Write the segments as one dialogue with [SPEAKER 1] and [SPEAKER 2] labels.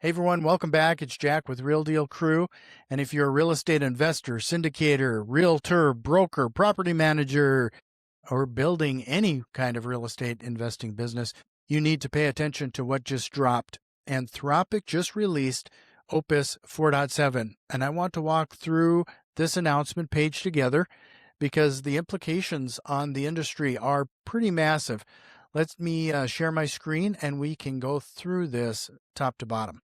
[SPEAKER 1] Hey everyone, welcome back. It's Jack with Real Deal Crew. And if you're a real estate investor, syndicator, realtor, broker, property manager, or building any kind of real estate investing business, you need to pay attention to what just dropped. Anthropic just released Opus 4.7. And I want to walk through this announcement page together because the implications on the industry are pretty massive. Let me share my screen and we can go through this top to bottom.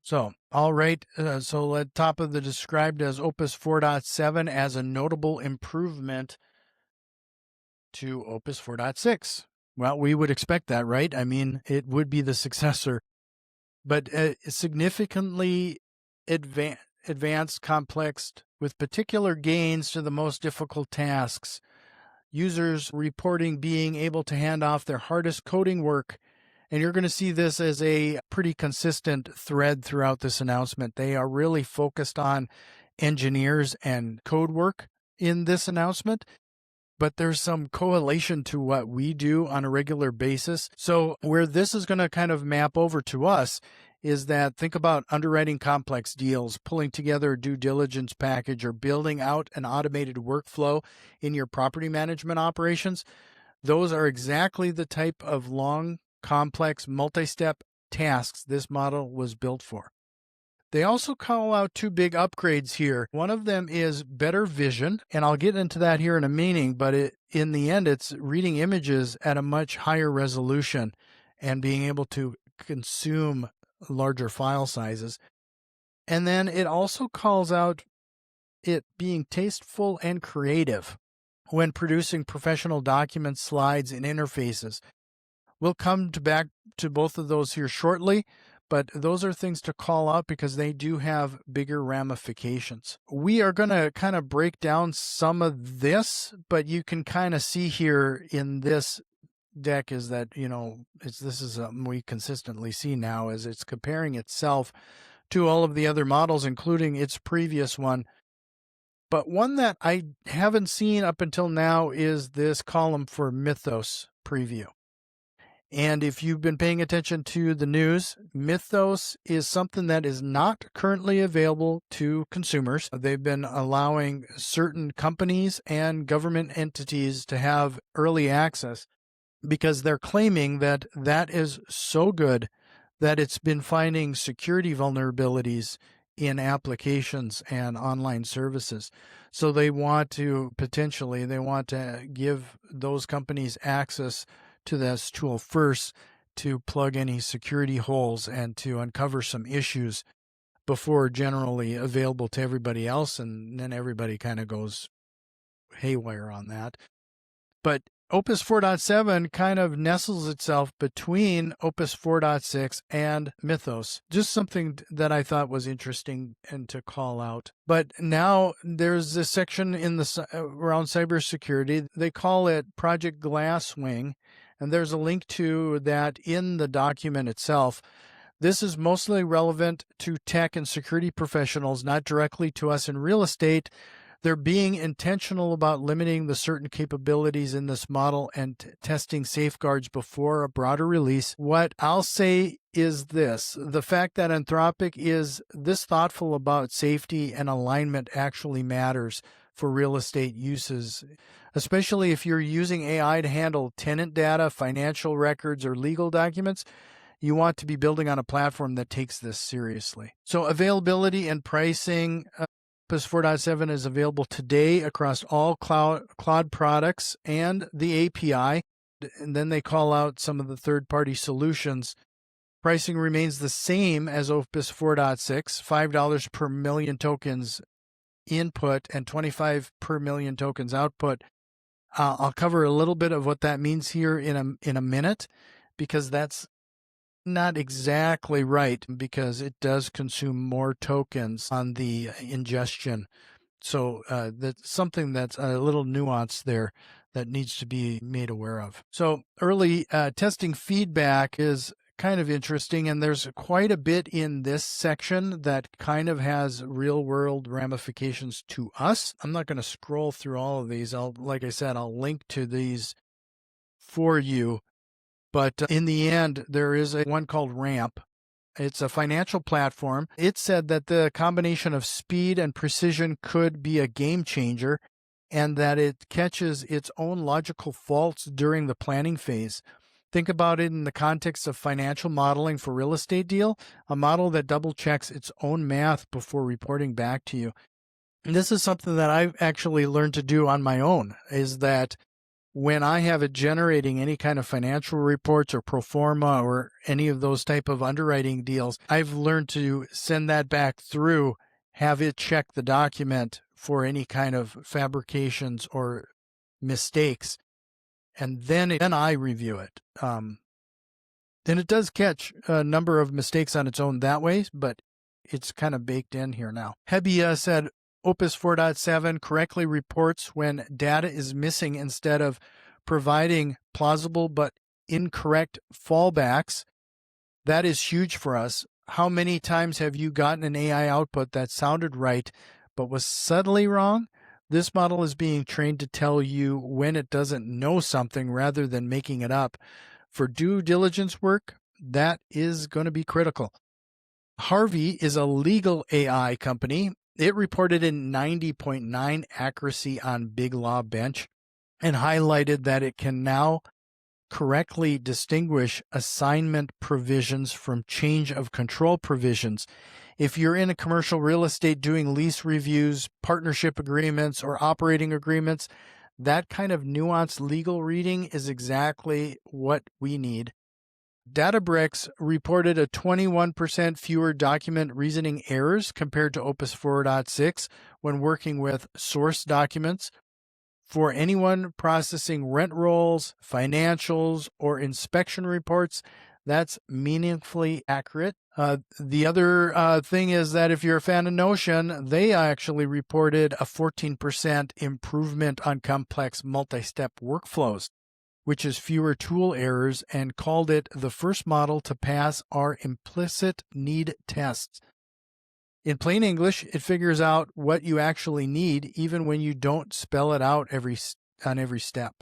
[SPEAKER 1] So, all right, so at top of the described as Opus 4.7 as a notable improvement to Opus 4.6. Well, we would expect that, right? I mean, it would be the successor, but significantly advanced, complex, with particular gains to the most difficult tasks. Users reporting being able to hand off their hardest coding work. And you're going to see this as a pretty consistent thread throughout this announcement. They are really focused on engineers and code work in this announcement, but there's some correlation to what we do on a regular basis. So where this is going to kind of map over to us is that think about underwriting complex deals, pulling together a due diligence package, or building out an automated workflow in your property management operations. Those are exactly the type of long, complex, multi-step tasks this model was built for. They also call out two big upgrades here. One of them is better vision, and I'll get into that here in a minute, but in the end, it's reading images at a much higher resolution and being able to consume larger file sizes. And then it also calls out it being tasteful and creative when producing professional documents, slides, and interfaces. We'll come back to both of those here shortly, but those are things to call out because they do have bigger ramifications. We are going to kind of break down some of this, but you can kind of see here in this deck is that, this is something we consistently see now as it's comparing itself to all of the other models, including its previous one. But one that I haven't seen up until now is this column for Mythos preview. And if you've been paying attention to the news, Mythos is something that is not currently available to consumers. They've been allowing certain companies and government entities to have early access because they're claiming that that is so good that it's been finding security vulnerabilities in applications and online services. So they want to give those companies access to this tool first to plug any security holes and to uncover some issues before generally available to everybody else, and then everybody kind of goes haywire on that. But Opus 4.7 kind of nestles itself between Opus 4.6 and Mythos. Just something that I thought was interesting and to call out. But now there's this section in around cybersecurity. They call it Project Glasswing, and there's a link to that in the document itself. This is mostly relevant to tech and security professionals, not directly to us in real estate. They're being intentional about limiting the certain capabilities in this model and testing safeguards before a broader release. What I'll say is this: the fact that Anthropic is this thoughtful about safety and alignment actually matters for real estate uses, especially if you're using AI to handle tenant data, financial records, or legal documents. You want to be building on a platform that takes this seriously. So availability and pricing. Opus 4.7 is available today across all Claude products and the API. And then they call out some of the third-party solutions. Pricing remains the same as Opus 4.6, $5 per million tokens input and $25 per million tokens output. I'll cover a little bit of what that means here in a minute, because that's not exactly right, because it does consume more tokens on the ingestion. So that's something that's a little nuance there that needs to be made aware of. So early testing feedback is kind of interesting, and there's quite a bit in this section that kind of has real world ramifications to us. I'm not going to scroll through all of these. Like I said, I'll link to these for you. But in the end, there is one called RAMP. It's a financial platform. It said that the combination of speed and precision could be a game changer, and that it catches its own logical faults during the planning phase. Think about it in the context of financial modeling for real estate deal, a model that double checks its own math before reporting back to you. And this is something that I've actually learned to do on my own, is that when I have it generating any kind of financial reports or pro forma or any of those type of underwriting deals, I've learned to send that back through, have it check the document for any kind of fabrications or mistakes, and then I review it. And it does catch a number of mistakes on its own that way, but it's kind of baked in here now. Hebbia said, Opus 4.7 correctly reports when data is missing instead of providing plausible but incorrect fallbacks. That is huge for us. How many times have you gotten an AI output that sounded right but was subtly wrong? This model is being trained to tell you when it doesn't know something rather than making it up. For due diligence work, that is going to be critical. Harvey is a legal AI company. It reported in 90.9 accuracy on Big Law Bench and highlighted that it can now correctly distinguish assignment provisions from change of control provisions. If you're in a commercial real estate doing lease reviews, partnership agreements, or operating agreements, that kind of nuanced legal reading is exactly what we need. Databricks reported a 21% fewer document reasoning errors compared to Opus 4.6 when working with source documents. For anyone processing rent rolls, financials, or inspection reports, that's meaningfully accurate. The other thing is that if you're a fan of Notion, they actually reported a 14% improvement on complex multi-step workflows, which is fewer tool errors, and called it the first model to pass our implicit need tests. In plain English, it figures out what you actually need even when you don't spell it out on every step.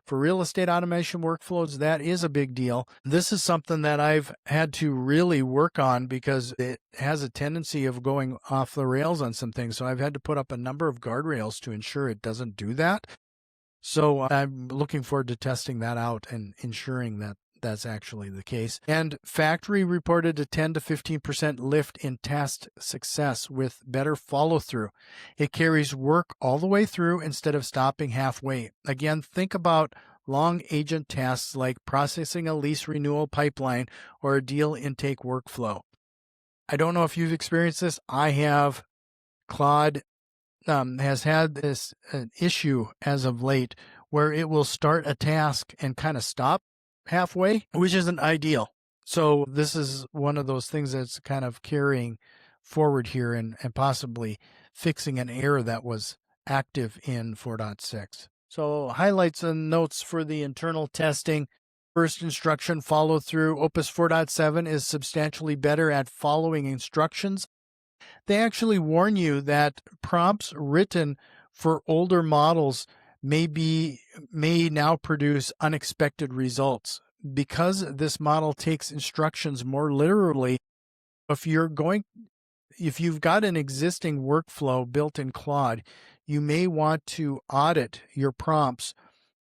[SPEAKER 1] For real estate automation workflows, that is a big deal. This is something that I've had to really work on because it has a tendency of going off the rails on some things. So I've had to put up a number of guardrails to ensure it doesn't do that. So I'm looking forward to testing that out and ensuring that that's actually the case. And Factory reported a 10 to 15% lift in task success with better follow through. It carries work all the way through instead of stopping halfway. Again, think about long agent tasks like processing a lease renewal pipeline or a deal intake workflow. I don't know if you've experienced this. I have. Claude has had this issue as of late where it will start a task and kind of stop halfway, which isn't ideal. So this is one of those things that's kind of carrying forward here and possibly fixing an error that was active in 4.6. So highlights and notes for the internal testing. First instruction follow through. Opus 4.7 is substantially better at following instructions. They actually warn you that prompts written for older models may now produce unexpected results. Because this model takes instructions more literally, if you've got an existing workflow built in Claude, you may want to audit your prompts.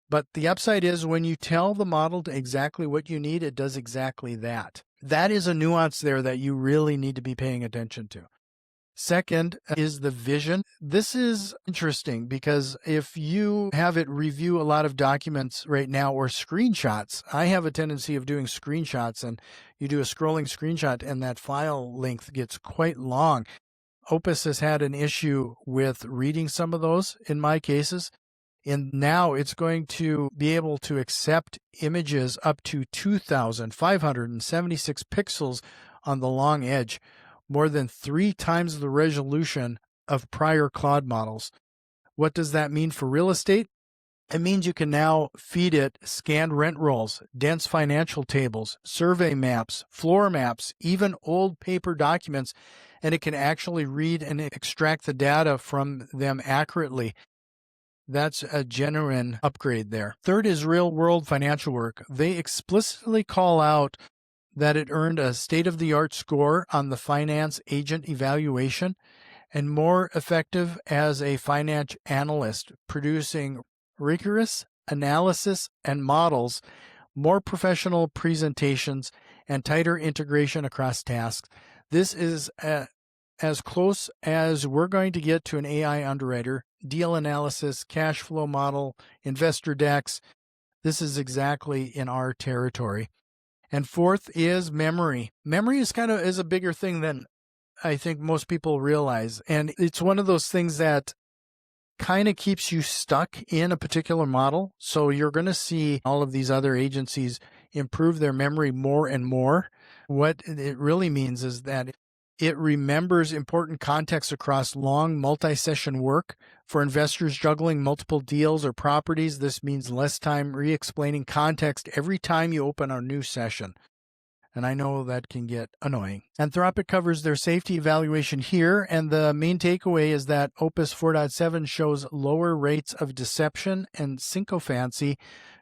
[SPEAKER 1] But the upside is when you tell the model exactly what you need, it does exactly that. That is a nuance there that you really need to be paying attention to. Second is the vision. This is interesting because if you have it review a lot of documents right now or screenshots, I have a tendency of doing screenshots, and you do a scrolling screenshot and that file length gets quite long. Opus has had an issue with reading some of those in my cases, and now it's going to be able to accept images up to 2,576 pixels on the long edge, more than 3 times the resolution of prior Claude models. What does that mean for real estate? It means you can now feed it scanned rent rolls, dense financial tables, survey maps, floor maps, even old paper documents, and it can actually read and extract the data from them accurately. That's a genuine upgrade there. Third is real-world financial work. They explicitly call out that it earned a state-of-the-art score on the finance agent evaluation and more effective as a finance analyst, producing rigorous analysis and models, more professional presentations, and tighter integration across tasks. This is as close as we're going to get to an AI underwriter, deal analysis, cash flow model, investor decks. This is exactly in our territory. And fourth is memory. Memory is a bigger thing than I think most people realize. And it's one of those things that kind of keeps you stuck in a particular model. So you're going to see all of these other agencies improve their memory more and more. What it really means is that it remembers important context across long multi-session work. For investors juggling multiple deals or properties, this means less time re-explaining context every time you open a new session. And I know that can get annoying. Anthropic covers their safety evaluation here, and the main takeaway is that Opus 4.7 shows lower rates of deception and sycophancy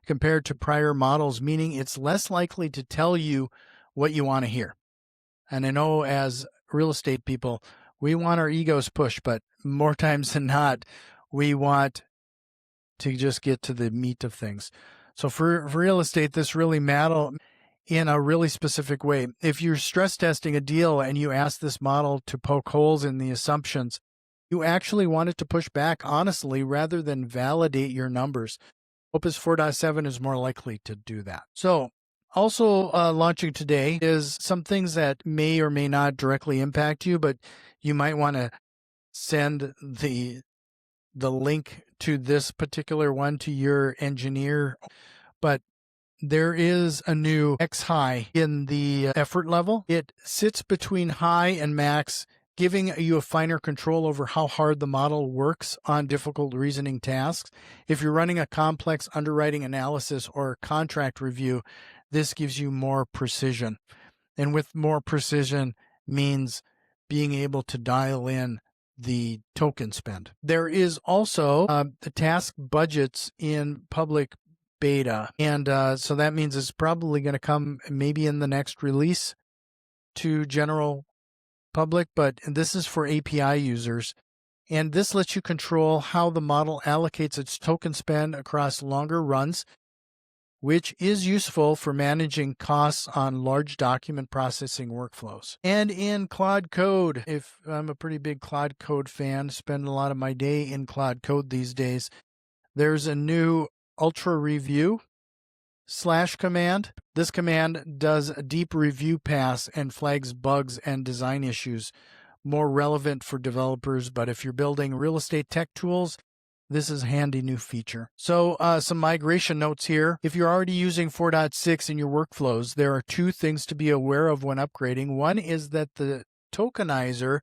[SPEAKER 1] compared to prior models, meaning it's less likely to tell you what you want to hear. And I know as real estate people, we want our egos pushed, but more times than not, we want to just get to the meat of things. So for real estate, this really matters in a really specific way. If you're stress testing a deal and you ask this model to poke holes in the assumptions, you actually want it to push back honestly rather than validate your numbers. Opus 4.7 is more likely to do that. So also launching today is some things that may or may not directly impact you, but you might want to send the link to this particular one to your engineer. But there is a new X high in the effort level. It sits between high and max, giving you a finer control over how hard the model works on difficult reasoning tasks. If you're running a complex underwriting analysis or contract review, this gives you more precision. And with more precision means being able to dial in the token spend. There is also the task budgets in public beta. And so that means it's probably going to come maybe in the next release to general public, but this is for API users. And this lets you control how the model allocates its token spend across longer runs, which is useful for managing costs on large document processing workflows. And in Claude Code, if I'm a pretty big Claude Code fan, spend a lot of my day in Claude Code these days, there's a new Ultra Review / command. This command does a deep review pass and flags bugs and design issues, more relevant for developers, but if you're building real estate tech tools, this is a handy new feature. So some migration notes here. If you're already using 4.6 in your workflows, there are two things to be aware of when upgrading. One is that the tokenizer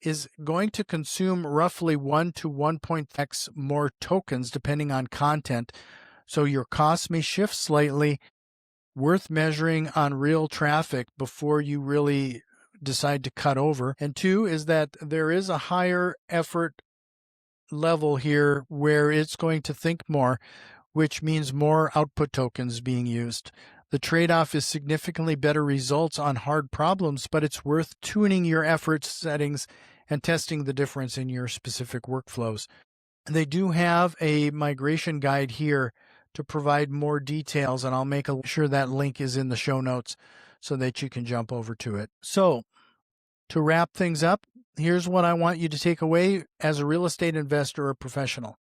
[SPEAKER 1] is going to consume roughly 1 to 1.x more tokens depending on content. So your costs may shift slightly, worth measuring on real traffic before you really decide to cut over. And two is that there is a higher effort level here where it's going to think more, which means more output tokens being used. The trade-off is significantly better results on hard problems, but it's worth tuning your effort settings and testing the difference in your specific workflows. They do have a migration guide here to provide more details, and I'll make sure that link is in the show notes so that you can jump over to it. So, to wrap things up, here's what I want you to take away as a real estate investor or professional.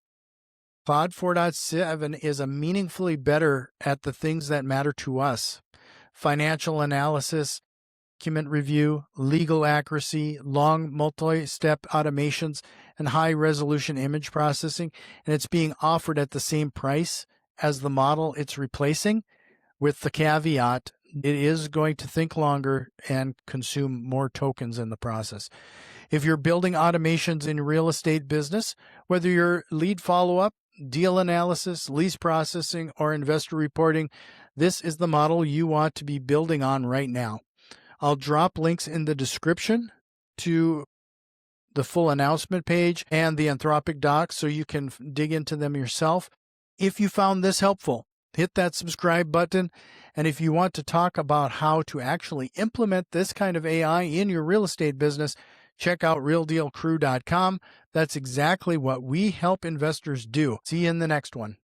[SPEAKER 1] Claude 4.7 is a meaningfully better at the things that matter to us: financial analysis, document review, legal accuracy, long multi-step automations, and high-resolution image processing. And it's being offered at the same price as the model it's replacing, with the caveat it is going to think longer and consume more tokens in the process. If you're building automations in real estate business, whether you're lead follow-up, deal analysis, lease processing, or investor reporting, this is the model you want to be building on right now. I'll drop links in the description to the full announcement page and the Anthropic docs so you can dig into them yourself. If you found this helpful, hit that subscribe button. And if you want to talk about how to actually implement this kind of AI in your real estate business, check out RealDealCrew.com. That's exactly what we help investors do. See you in the next one.